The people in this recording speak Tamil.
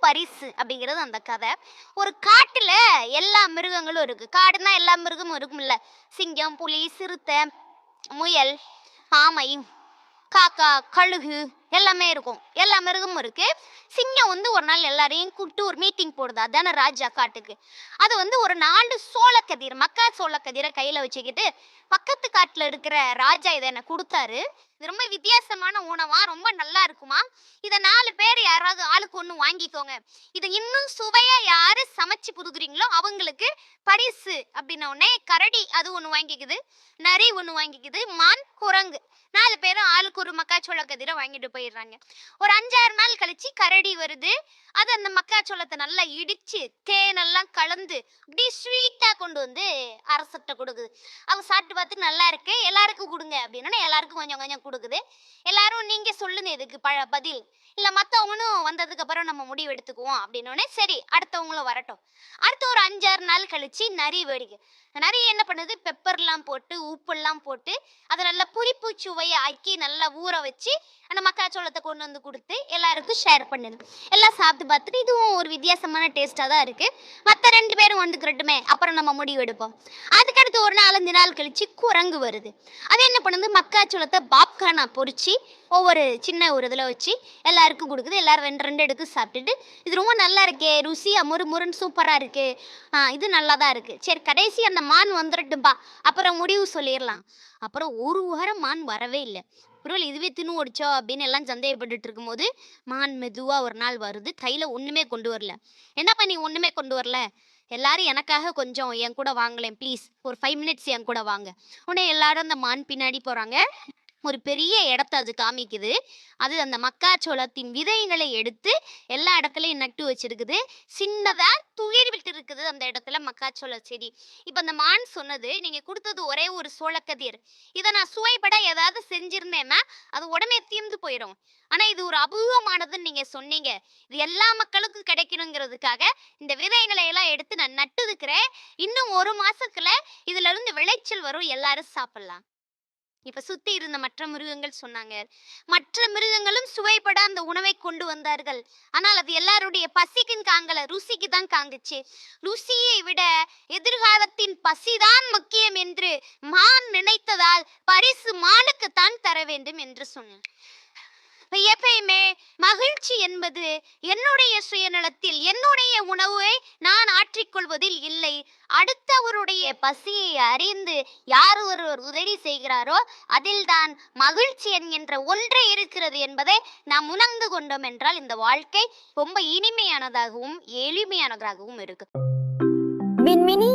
பரிசு அப்படிங்கிறது அந்த கதை. ஒரு காட்டுல எல்லா மிருகங்களும் இருக்கு. காடுனா எல்லா மிருகமும் இருக்கும்ல. சிங்கம், புலி, சிறுத்தை, முயல், ஆமை, காக்கா, கழுகு எல்லாமே இருக்கும். எல்லா மிருகமும் இருக்கு. சிங்கம் ஒரு நாள் எல்லாரையும் கூப்பிட்டு ஒரு மீட்டிங் போடுது. அதான ராஜா காட்டுக்கு. அது ஒரு 4 சோளக்கதிர், மக்கா சோளக்கதிரை கையில வச்சுக்கிட்டு, பக்கத்து காட்டுல இருக்கிற ராஜா இதை எனக்கு கொடுத்தாரு. இது ரொம்ப வித்தியாசமான உணவா, ரொம்ப நல்லா இருக்குமா. இதை 4 பேர் யாராவது ஆளுக்கு ஒண்ணு வாங்கிக்கோங்க. இதை இன்னும் சுவையா யாரு சமைச்சு புதுக்குறீங்களோ அவங்களுக்கு பரிசு அப்படின்ன உடனே கரடி அது ஒண்ணு வாங்கிக்குது, நரி ஒண்ணு வாங்கிக்குது, மான், குரங்கு 4 பேரும் ஆளுக்கு ஒரு மக்காச்சோள கதிரை வாங்கிட்டு போயிடுறாங்க. ஒரு 5-6 நாள் கழிச்சு கரடி வருது. அது அந்த மக்காச்சோளத்தை நல்லா இடிச்சு தேனெல்லாம் கலந்து அப்படி ஸ்வீட்டா கொண்டு வந்து அரசர்கிட்ட கொடுக்குது. அவங்க சாப்பிட்டு பார்த்து நல்லா இருக்கு, எல்லாருக்கும் கொடுங்க அப்படின்னா எல்லாருக்கும் கொஞ்சம் கொஞ்சம் கொடுக்குது. எல்லாரும் நீங்க சொல்லுங்க இதுக்கு பதில், இல்ல மத்தவங்களும் வந்ததுக்கு அப்புறம் நம்ம முடிவு எடுத்துக்குவோம் அப்படின்னோடனே சரி அடுத்தவங்களும் வரட்டும். அடுத்த ஒரு 5-6 நாள் கழிச்சு நரி வேடிக்கை. நரி என்ன பண்ணுது, பெப்பர்லாம் போட்டு உப்புலாம் போட்டு அதை நல்லா புளிப்பு சுவையை ஆக்கி நல்லா ஊற வச்சு அந்த மக்காச்சோளத்தை கொண்டு வந்து கொடுத்து எல்லாருக்கும் ஷேர் பண்ணுது. எல்லாம் சாப்பிட்டு பார்த்துட்டு இதுவும் ஒரு வித்தியாசமான டேஸ்டாக தான் இருக்கு, மற்ற 2 பேரும் வந்துக்கிறட்டுமே அப்புறம் நம்ம முடிவு எடுப்போம். அதுக்கடுத்து ஒரு 4-5 நாள் கழிச்சு குரங்கு வருது. அது என்ன பண்ணுது, மக்காச்சோளத்தை பாப்கார்னா பொரிச்சு ஒவ்வொரு சின்ன ஒரு இதில் வச்சு எல்லாருக்கும் கொடுக்குது. எல்லாரும் 2 எடுத்து சாப்பிட்டுட்டு இது ரொம்ப நல்லா இருக்கே, ருசியாக முறுன்னு சூப்பராக இருக்கு, இது நல்லா தான் இருக்கு, சரி கடைசி அந்த மான் வந்துடட்டும்பா அப்புறம் முடிவு சொல்லிடலாம். அப்புறம் ஒரு வாரம் மான் வரவே இல்லை. ஒருவேளை இதுவே தின்னு ஓடிச்சோ அப்படின்னு எல்லாம் சந்தேகப்பட்டுட்டு இருக்கும்போது மான் மெதுவா ஒரு நாள் வருது. கையில ஒண்ணுமே கொண்டு வரல. என்னப்பா நீ ஒண்ணுமே கொண்டு வரல, எல்லாரும் எனக்காக கொஞ்சம் என் கூட வாங்கலேன் ப்ளீஸ், ஒரு 5 மினிட்ஸ் என் கூட வாங்க. உடனே எல்லாரும் அந்த மான் பின்னாடி போறாங்க. ஒரு பெரிய இடத்த அது காமிக்குது. அது அந்த மக்காச்சோளத்தின் விதைகளை எடுத்து எல்லா இடத்துலையும் நட்டு வச்சிருக்குது. சின்னதா துளிர் விட்டு இருக்குது அந்த இடத்துல மக்காச்சோள செடி. இப்ப அந்த மான் சொன்னது, நீங்க கொடுத்தது ஒரே ஒரு சோளக்கதிர், இதை நான் சுவைப்பட ஏதாவது செஞ்சிருந்தேன்னா அது உடனே தீர்ந்து போயிடும். ஆனா இது ஒரு அபூர்வமானதுன்னு நீங்க சொன்னீங்க, இது எல்லா மக்களுக்கும் கிடைக்கணுங்கிறதுக்காக இந்த விதைகளை எல்லாம் எடுத்து நான் நட்டு இருக்கிறேன். இன்னும் 1 மாசத்துல இதுல இருந்து விளைச்சல் வரும், எல்லாரும் சாப்பிடலாம். இப்ப சுத்தி இருந்த மற்ற மிருகங்கள் சொன்னாங்க, மற்ற மிருகங்களும் சுவைப்பட அந்த உணவை கொண்டு வந்தார்கள். ஆனால் அது எல்லாருடைய பசிக்கும் காங்கல, ருசிக்கு தான் காங்குச்சு. ருசியை விட எதிர்காலத்தின் பசிதான் முக்கியம் என்று மான் நினைத்ததால் பரிசு மானுக்கு தான் தர வேண்டும் என்று சொன்னேன். எப்பயுமே மகிழ்ச்சி என்பது என்னுடைய சுயநலத்தில் என்னுடைய உணவை நான் ஆற்றிக்கொள்வதில் இல்லை, அடுத்தவருடைய பசியை அறிந்து யார் ஒருவர் உதவி செய்கிறாரோ அதில் தான் மகிழ்ச்சி என்கின்ற ஒன்றே இருக்கிறது என்பதை நாம் உணர்ந்து கொண்டோம் என்றால் இந்த வாழ்க்கை ரொம்ப இனிமையானதாகவும் எளிமையானதாகவும் இருக்கு. மின்மினி